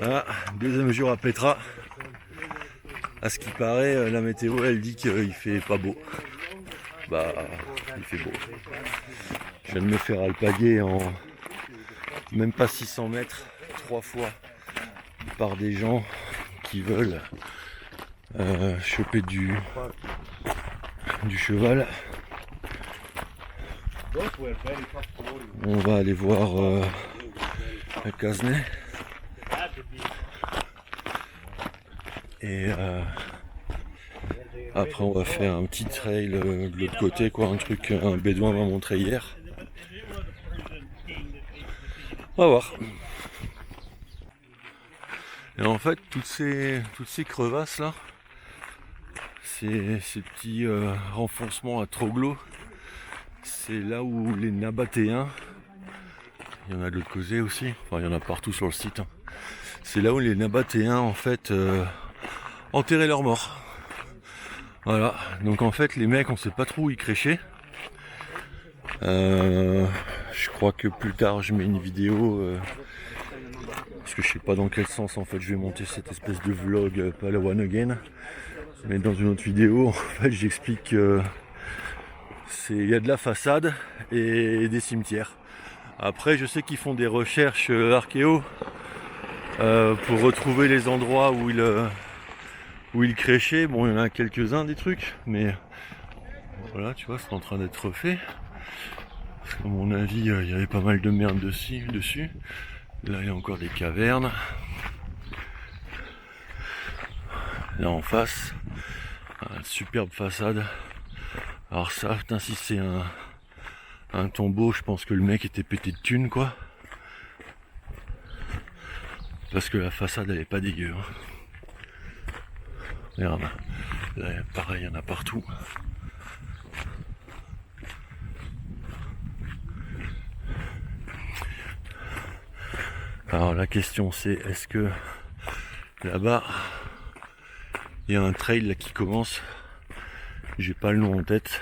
Ah, deuxième jour à Petra. À ce qui paraît, la météo elle dit qu'il fait pas beau. Bah, il fait beau. Je viens de me faire alpaguer en même pas 600 mètres, 3 fois, par des gens qui veulent choper du cheval. On va aller voir à Casnay. Et après on va faire un petit trail de l'autre côté, quoi, un truc un bédouin m'a montré hier. On va voir. Et en fait toutes ces crevasses là, ces petits renfoncements à troglo, c'est là où les Nabatéens, il y en a de l'autre côté aussi, enfin il y en a partout sur le site, hein. C'est là où les Nabatéens en fait enterraient leurs morts. Voilà, donc en fait les mecs on sait pas trop où ils créchaient. Je crois que plus tard je mets une vidéo parce que je sais pas dans quel sens en fait je vais monter cette espèce de vlog Palawan Again. Mais dans une autre vidéo en fait j'explique que il y a de la façade et des cimetières. Après je sais qu'ils font des recherches archéo pour retrouver les endroits où ils créchaient. Bon il y en a quelques-uns des trucs, mais voilà tu vois c'est en train d'être refait. À mon avis, il y avait pas mal de merde dessus. Là, il y a encore des cavernes. Là, en face, une superbe façade. Alors ça, putain, si c'est un tombeau, je pense que le mec était pété de thunes, quoi. Parce que la façade, elle est pas dégueu. Hein. Regarde, là, pareil, il y en a partout. Alors la question c'est, est-ce que là-bas il y a un trail là qui commence, j'ai pas le nom en tête,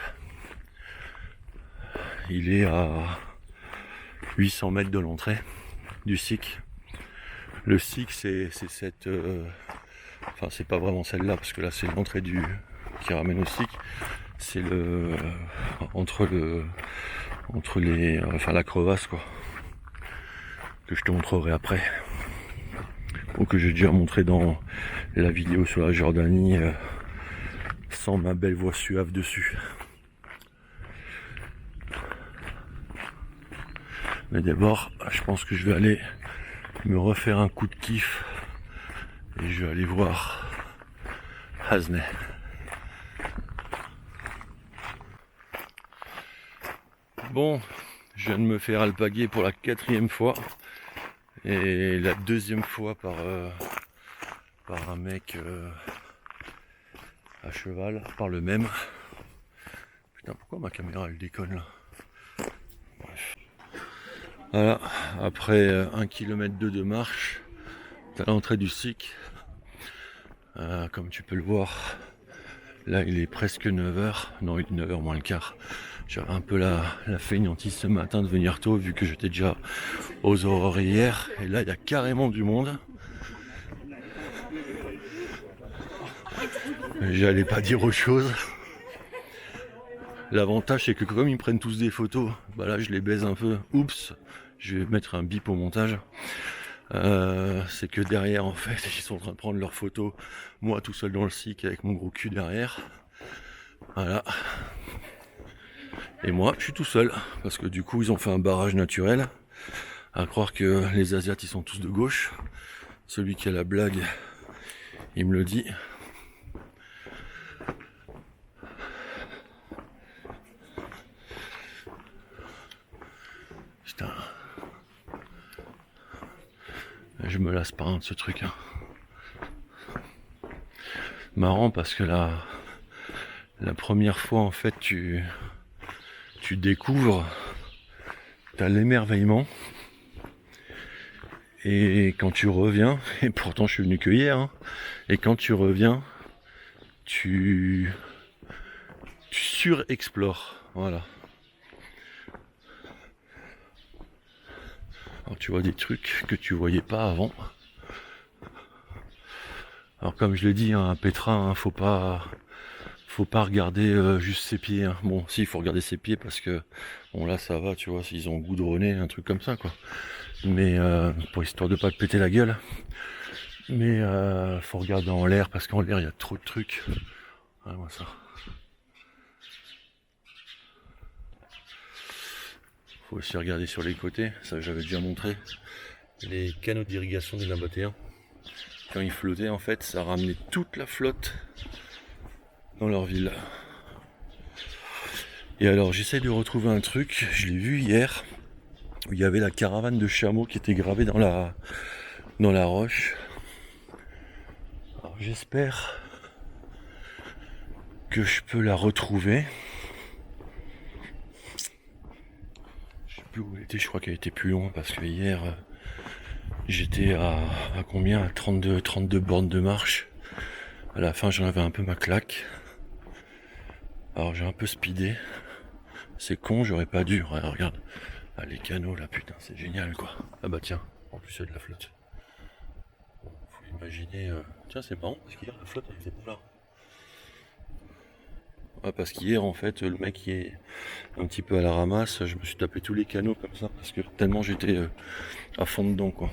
il est à 800 mètres de l'entrée du SIC. Le SIC c'est cette enfin c'est pas vraiment celle-là parce que là c'est l'entrée qui ramène au SIC, c'est entre les enfin la crevasse quoi, que je te montrerai après, ou que j'ai déjà montré dans la vidéo sur la Jordanie sans ma belle voix suave dessus. Mais d'abord je pense que je vais aller me refaire un coup de kiff et je vais aller voir Casnay. Bon, je viens de me faire alpaguer pour la 4e fois et la 2e fois par un mec à cheval, par le même. Putain, pourquoi ma caméra elle déconne là? Bref. Voilà, après 1,2 km de marche, à l'entrée du SIC. Comme tu peux le voir, là il est presque 9h, non 9h moins le quart. J'avais un peu la fainéantise ce matin de venir tôt vu que j'étais déjà aux aurores hier. Et là il y a carrément du monde. J'allais pas dire autre chose. L'avantage c'est que comme ils prennent tous des photos, bah là je les baise un peu. Oups, je vais mettre un bip au montage. C'est que derrière en fait ils sont en train de prendre leurs photos, moi tout seul dans le SIC avec mon gros cul derrière. Voilà. Et moi je suis tout seul parce que du coup ils ont fait un barrage naturel. À croire que les Asiates ils sont tous de gauche. Celui qui a la blague il me le dit. Putain. Je me lasse pas de ce truc hein. Marrant parce que la première fois en fait tu découvres, t'as l'émerveillement, et quand tu reviens, et pourtant je suis venu que hier, hein, et quand tu reviens, tu surexplores, voilà. Alors tu vois des trucs que tu voyais pas avant. Alors comme je l'ai dit, hein, un pétrin, faut pas regarder juste ses pieds. Hein. Bon, si, il faut regarder ses pieds parce que bon là ça va, tu vois, s'ils ont goudronné, un truc comme ça quoi. Mais pour histoire de pas te péter la gueule. Mais faut regarder en l'air parce qu'en l'air il y a trop de trucs. Ouais, moi ça. Faut aussi regarder sur les côtés, ça j'avais déjà montré. Les canaux d'irrigation des Nabatéens. Quand ils flottaient en fait, ça ramenait toute la flotte dans leur ville. Et alors j'essaie de retrouver un truc, je l'ai vu hier, où il y avait la caravane de chameaux qui était gravée dans la roche. Alors j'espère que je peux la retrouver. Je sais plus où elle était, je crois qu'elle était plus loin parce que hier j'étais à combien, à 32 bornes de marche. À la fin j'en avais un peu ma claque. Alors j'ai un peu speedé. C'est con, j'aurais pas dû. Regarde. Ah, les canaux là, putain, c'est génial quoi. Ah bah tiens, en plus il y a de la flotte. Bon, faut imaginer. Tiens, c'est marrant parce qu'hier la flotte elle était pas là. Ah, parce qu'hier en fait le mec qui est un petit peu à la ramasse, je me suis tapé tous les canaux comme ça parce que tellement j'étais à fond dedans quoi.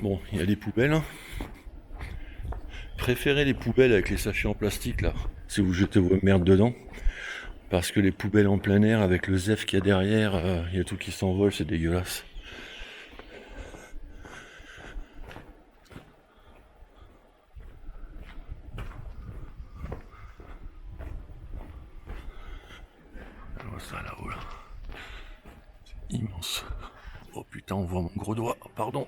Bon, il y a des poubelles. Préférez les poubelles avec les sachets en plastique là, si vous jetez vos merdes dedans. Parce que les poubelles en plein air avec le zef qu'il y a derrière, il y a tout qui s'envole, c'est dégueulasse. Je vois ça là-haut là. C'est immense. Oh putain, on voit mon gros doigt, pardon.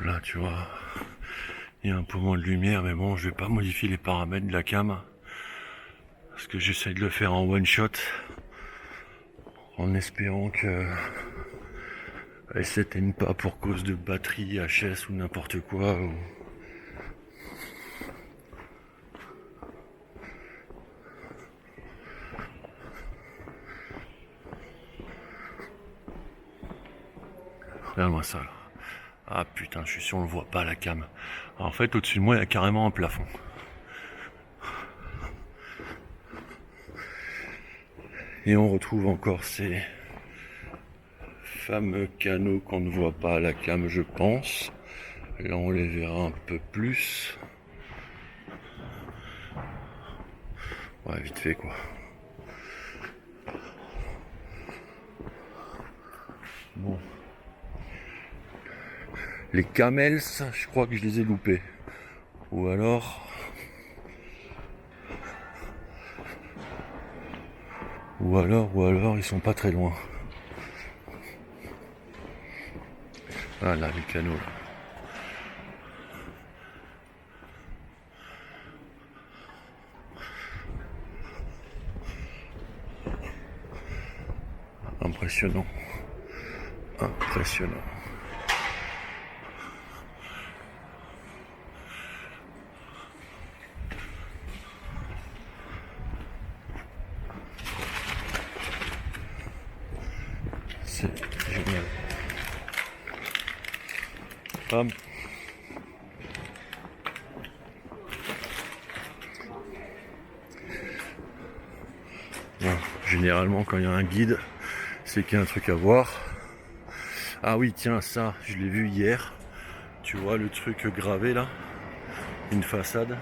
Là, tu vois, il y a un peu moins de lumière, mais bon, je vais pas modifier les paramètres de la cam. Parce que j'essaie de le faire en one shot. En espérant que elle s'éteigne pas pour cause de batterie, HS ou n'importe quoi. Regarde-moi ça là. Ah putain, je suis sûr on le voit pas à la cam. Alors, en fait, au-dessus de moi, il y a carrément un plafond. Et on retrouve encore ces fameux canaux qu'on ne voit pas à la cam, je pense. Là, on les verra un peu plus. Ouais, vite fait quoi. Bon. Les camels, je crois que je les ai loupés. Ou alors ils sont pas très loin. Ah là, les canaux là. Impressionnant. Impressionnant. C'est génial. Bam. Bon, généralement quand il y a un guide, c'est qu'il y a un truc à voir. Ah oui, tiens, ça, je l'ai vu hier. Tu vois le truc gravé là, une façade.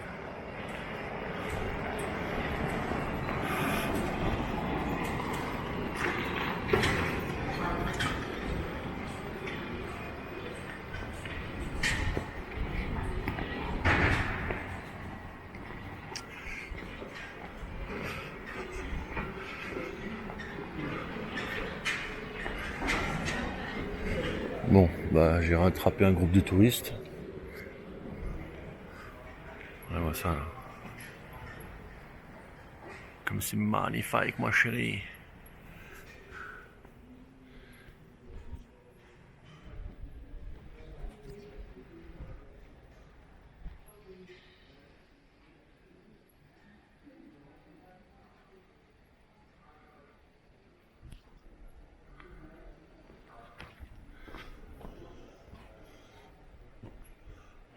Bon, bah j'ai rattrapé un groupe de touristes. Voilà ça. Là. Comme c'est magnifique, ma chérie.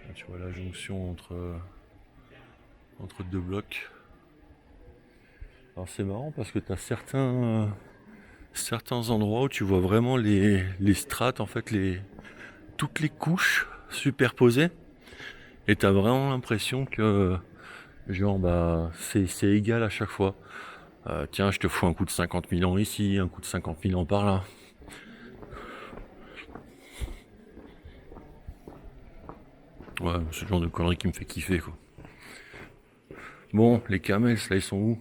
Là, tu vois la jonction entre deux blocs. Alors c'est marrant parce que tu as certains endroits où tu vois vraiment les strates, en fait, toutes les couches superposées. Et tu as vraiment l'impression que genre bah c'est égal à chaque fois. Tiens, je te fous un coup de 50 000 ans ici, un coup de 50 000 ans par là. Ouais, c'est le genre de conneries qui me fait kiffer, quoi. Bon, les camels, là, ils sont où?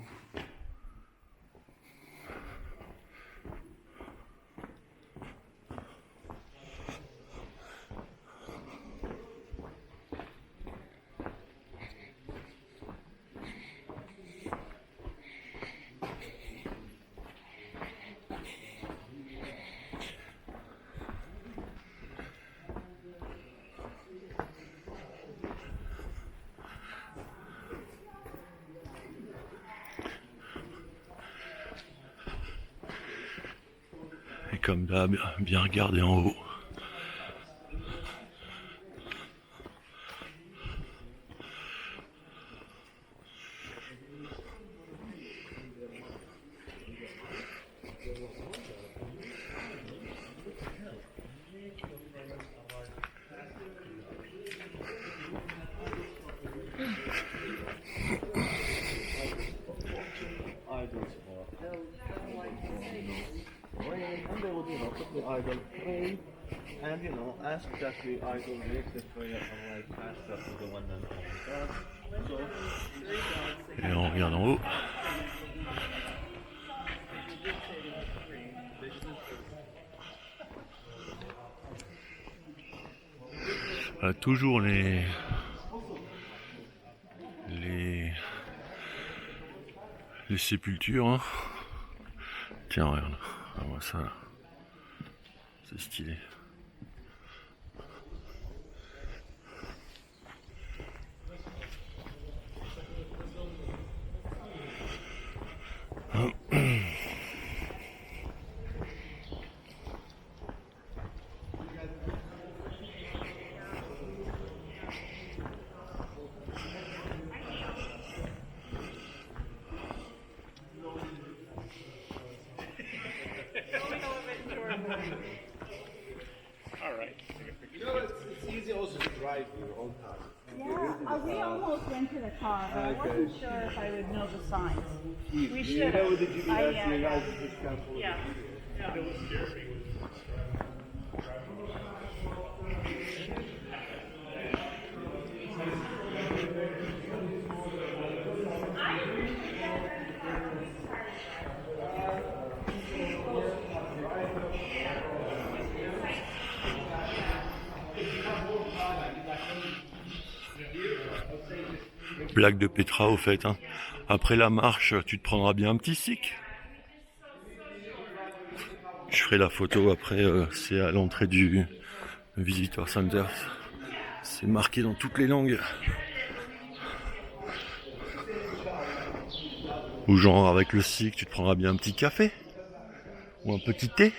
Et comme d'hab, bien regarder en haut. And ask that the idol makes it for you and like pass that to the one that Et on regarde en haut. Voilà, toujours les sépultures. Hein. Tiens, regarde. Ah, moi, ça, là. C'est stylé. it's easy also to drive your own car. Yeah, we almost rented a car, but I wasn't sure if I would know the signs. We You should know have. the GPS, you guys just can't follow. Yeah. Blague de Petra au fait. Hein. Après la marche, tu te prendras bien un petit sic. Je ferai la photo après, c'est à l'entrée du Visitor Center. C'est marqué dans toutes les langues. Ou genre avec le sic, tu te prendras bien un petit café. Ou un petit thé.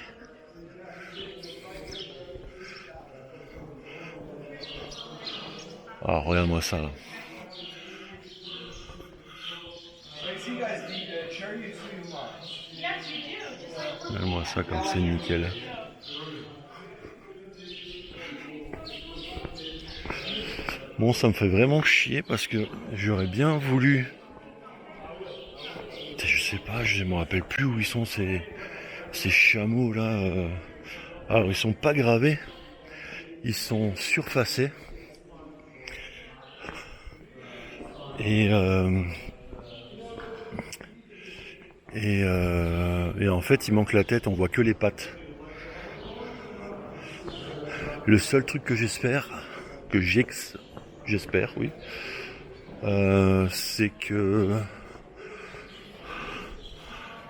Ah, regarde-moi ça là. Regarde-moi ça comme c'est nickel. Bon, ça me fait vraiment chier parce que j'aurais bien voulu. Je sais pas, je me rappelle plus où ils sont ces chameaux là. Alors ils sont pas gravés, ils sont surfacés. Et en fait il manque la tête, on voit que les pattes. Le seul truc que j'espère, oui, c'est que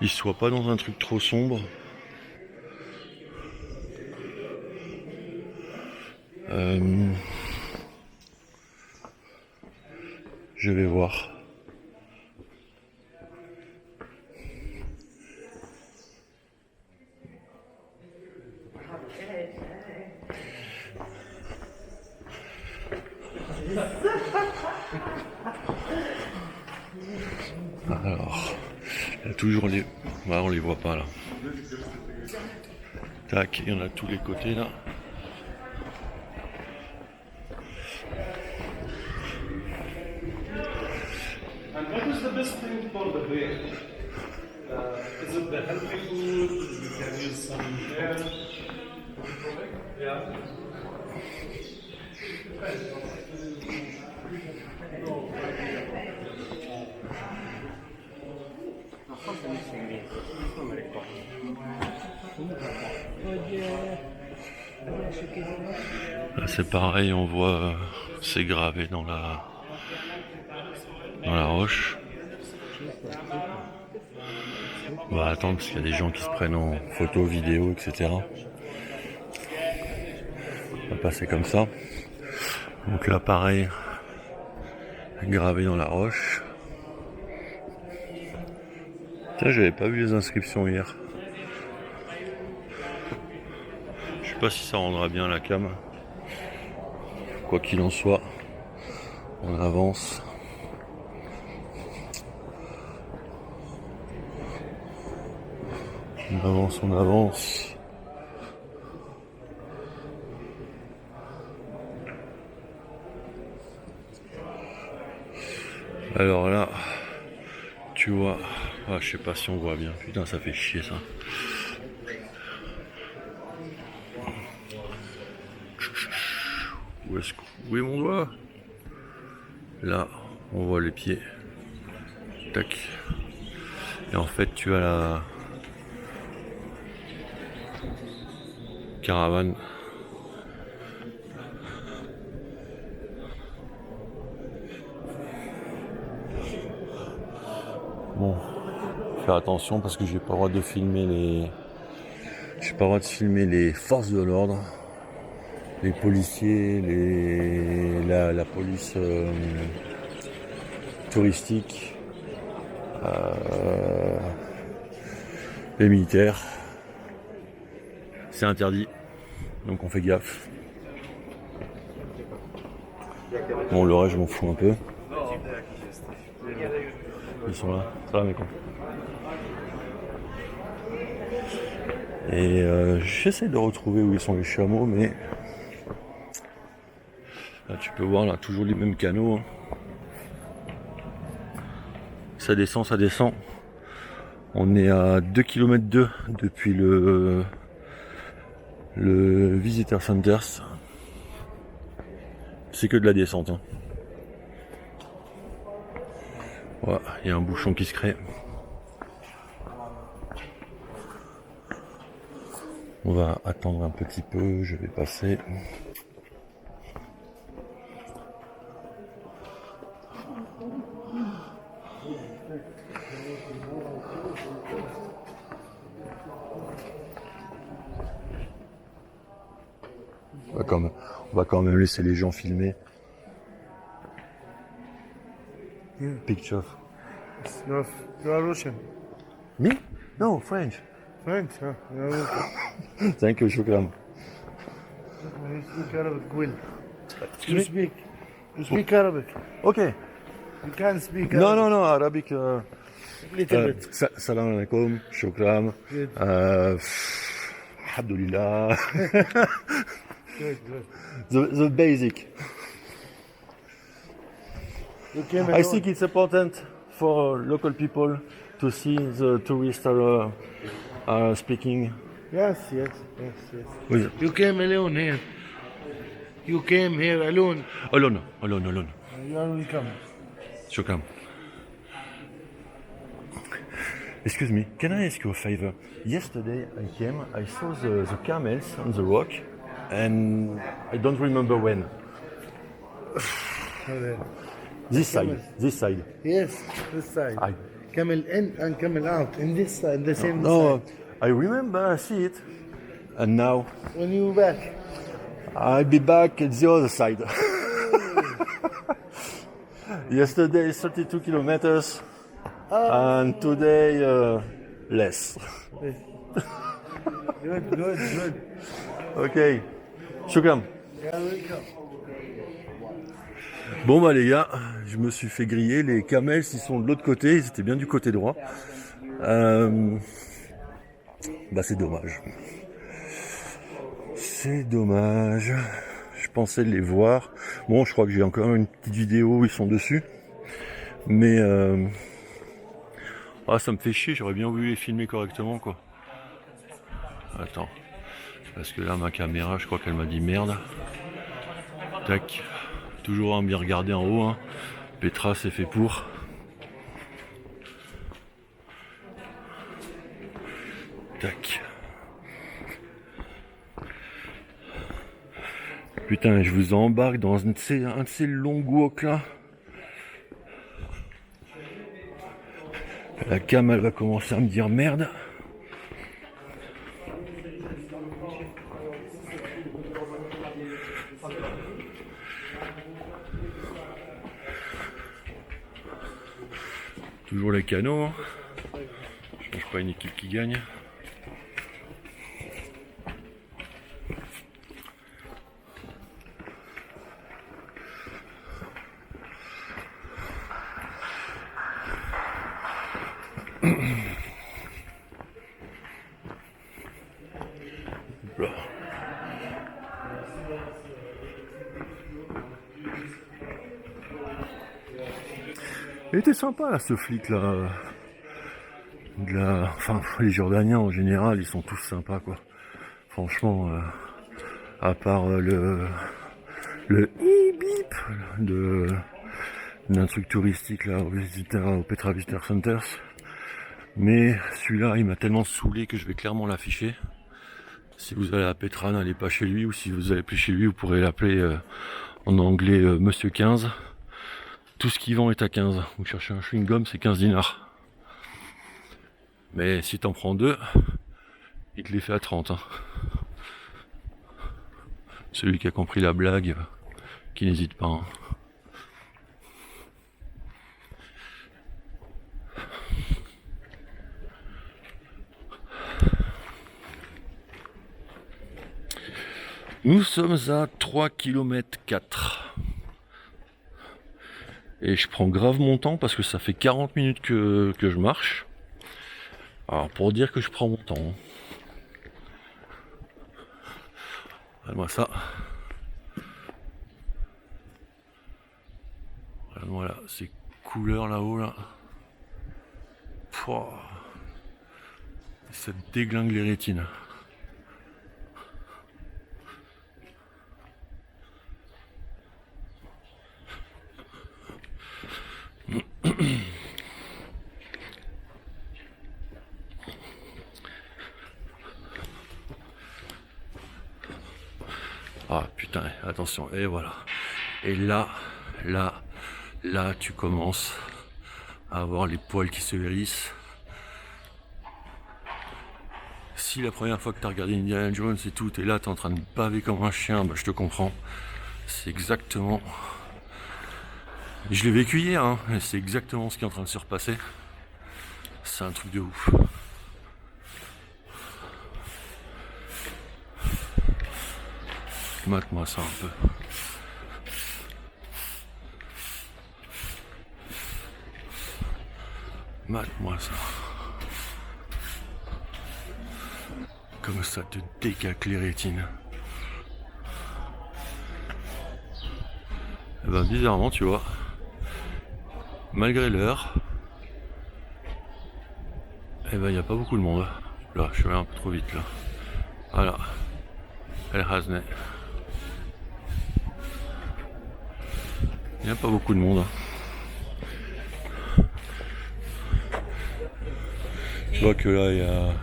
il soit pas dans un truc trop sombre. Je vais voir. Alors, il y a toujours les... Bah, on les voit pas là. Tac, il y en a de tous les côtés là. And what is the best thing for the brain? Is it the healthy food? You can use some air. Yeah. Là c'est pareil, on voit c'est gravé dans la roche. On va attendre parce qu'il y a des gens qui se prennent en photo, vidéo, etc. On va passer comme ça. Donc là pareil, gravé dans la roche. Tiens, j'avais pas vu les inscriptions hier. Je sais pas si ça rendra bien la cam. Quoi qu'il en soit, on avance. On avance, on avance. Alors là, tu vois, ah, je sais pas si on voit bien. Putain, ça fait chier ça. Où est mon doigt? Là, on voit les pieds. Tac. Et en fait, tu as la caravane. Bon, faire attention parce que j'ai pas le droit de filmer les forces de l'ordre, les policiers, la police touristique, les militaires. C'est interdit, donc on fait gaffe. Bon, le reste je m'en fous un peu. Ils sont là, ça va mes cons. Et j'essaie de retrouver où ils sont les chameaux, mais là tu peux voir là toujours les mêmes canaux. Hein. Ça descend, ça descend. On est à 2 km 2 depuis le Visitor Centers. C'est que de la descente. Hein. Voilà, il y a un bouchon qui se crée. On va attendre un petit peu, je vais passer. On va quand même laisser les gens filmer. Yeah. Picture. You are Russian. Me? No, French. French, huh? You are Russian. Thank you, shukran. You speak Arabic well. Excuse me? You speak Arabic. Okay. You can speak No, Arabic. no, Arabic. Little bit. Salam alaikum, shukran. Good. Alhamdulillah. Good, good. The basic. You came I alone? think it's important for local people to see the tourists are speaking. Yes, yes, yes, yes. With You came alone here. You came here alone. alone. You are welcome. Shukran. Excuse me, can I ask you a favor? Yesterday I came, I saw the camels on the rock, and I don't remember when. This side. camel. This side. Yes, this side. I, Camel in and camel out. In this side, the same no, side. I remember, I see it. And now, When you back. I'll be back at the other side. Yesterday 32 kilometers and today less. Good, good, good. Ok, shukran. Yeah, welcome. Bon bah les gars, je me suis fait griller, les camels ils sont de l'autre côté, ils étaient bien du côté droit. Bah c'est dommage. C'est dommage. Je pensais les voir. Bon, je crois que j'ai encore une petite vidéo où ils sont dessus. Mais ça me fait chier, j'aurais bien voulu les filmer correctement quoi. Attends. Parce que là ma caméra, je crois qu'elle m'a dit merde. Tac. Toujours bien regarder en haut. Hein. Petra c'est fait pour. Tac. Putain, je vous embarque dans un de ces longs walks là. La cam elle va commencer à me dire merde. Toujours les canaux. Hein. Je pense pas une équipe qui gagne. Il était sympa là ce flic là. Enfin les Jordaniens en général ils sont tous sympas quoi. Franchement à part le bip d'un truc touristique là au Petra Visitor Centers. Mais celui-là il m'a tellement saoulé que je vais clairement l'afficher. Si vous allez à Petra, n'allez pas chez lui, ou si vous allez plus chez lui, vous pourrez l'appeler en anglais Monsieur 15. Tout ce qu'il vend est à 15. Vous cherchez un chewing-gum, c'est 15 dinars. Mais si t'en prends deux, il te les fait à 30. Hein. Celui qui a compris la blague, qui n'hésite pas. Hein. Nous sommes à 3 km 4. Et je prends grave mon temps parce que ça fait 40 minutes que je marche. Alors pour dire que je prends mon temps. Regarde-moi ça. Regarde-moi là, ces couleurs là-haut là. Pouah. Ça déglingue les rétines. Ah putain, attention, et voilà. Et là, tu commences à avoir les poils qui se hérissent. Si la première fois que tu as regardé Indiana Jones et tout, et là tu es en train de baver comme un chien, bah, je te comprends. C'est exactement... Je l'ai vécu hier, hein, et c'est exactement ce qui est en train de se repasser. C'est un truc de ouf. Mate-moi ça un peu. Mate-moi ça. Comme ça te décaque les rétines. Et ben bizarrement tu vois, malgré l'heure, et ben il n'y a pas beaucoup de monde. Là je suis allé un peu trop vite là. Voilà. El Hasne. Il n'y a pas beaucoup de monde. Je vois que là il y a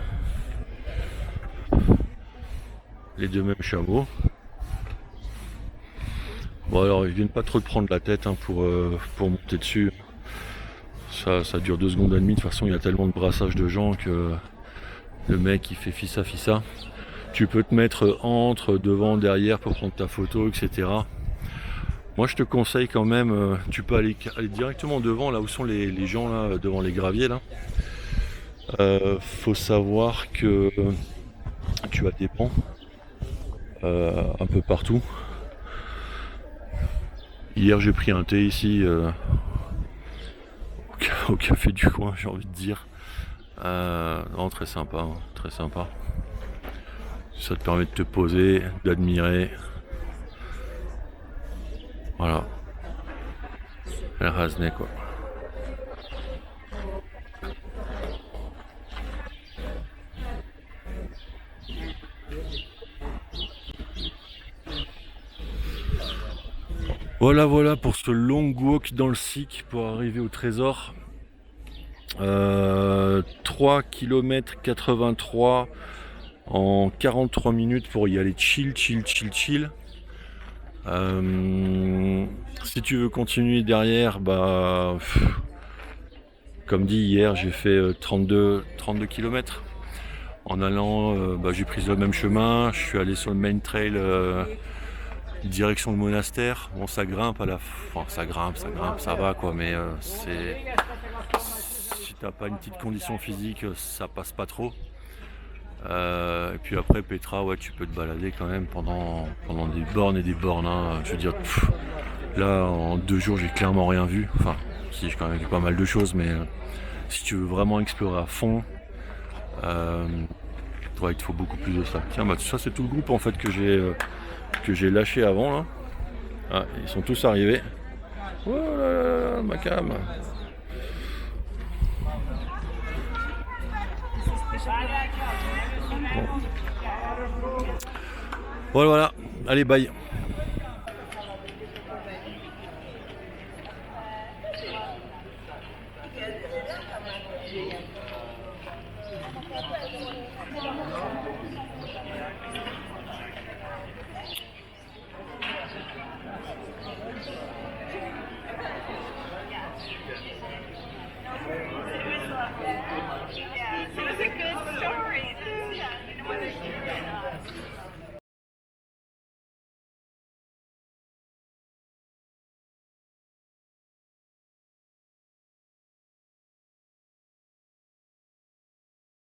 les deux mêmes chameaux. Bon alors ils viennent pas trop de prendre la tête hein, pour monter dessus. Ça dure 2 secondes et demie, de toute façon il y a tellement de brassage de gens que le mec il fait fissa. Tu peux te mettre entre, devant, derrière pour prendre ta photo, etc. Moi je te conseille quand même, tu peux aller directement devant, là où sont les gens là, devant les graviers là. Faut savoir que tu as des bancs un peu partout. Hier j'ai pris un thé ici au café du coin, j'ai envie de dire. Non, très sympa, hein, très sympa. Ça te permet de te poser, d'admirer. Voilà. El Hasne quoi. Voilà pour ce long walk dans le SIC pour arriver au trésor. 3 km 83 en 43 minutes pour y aller chill. Si tu veux continuer derrière, bah comme dit hier, j'ai fait 32 km. En allant, j'ai pris le même chemin, je suis allé sur le main trail direction le monastère. Bon, ça grimpe à la fin, ça grimpe, ça va quoi, mais c'est si t'as pas une petite condition physique, ça passe pas trop. Et puis après Petra, ouais, tu peux te balader quand même pendant des bornes et des bornes. Hein. Je veux dire, là en 2 jours j'ai clairement rien vu. Enfin, si, j'ai quand même vu pas mal de choses, mais si tu veux vraiment explorer à fond, ouais, il te faut beaucoup plus de ça. Tiens, bah ça c'est tout le groupe en fait que j'ai lâché avant là. Ah, ils sont tous arrivés. Oh là là, ma cam. Bon. Voilà, allez bye.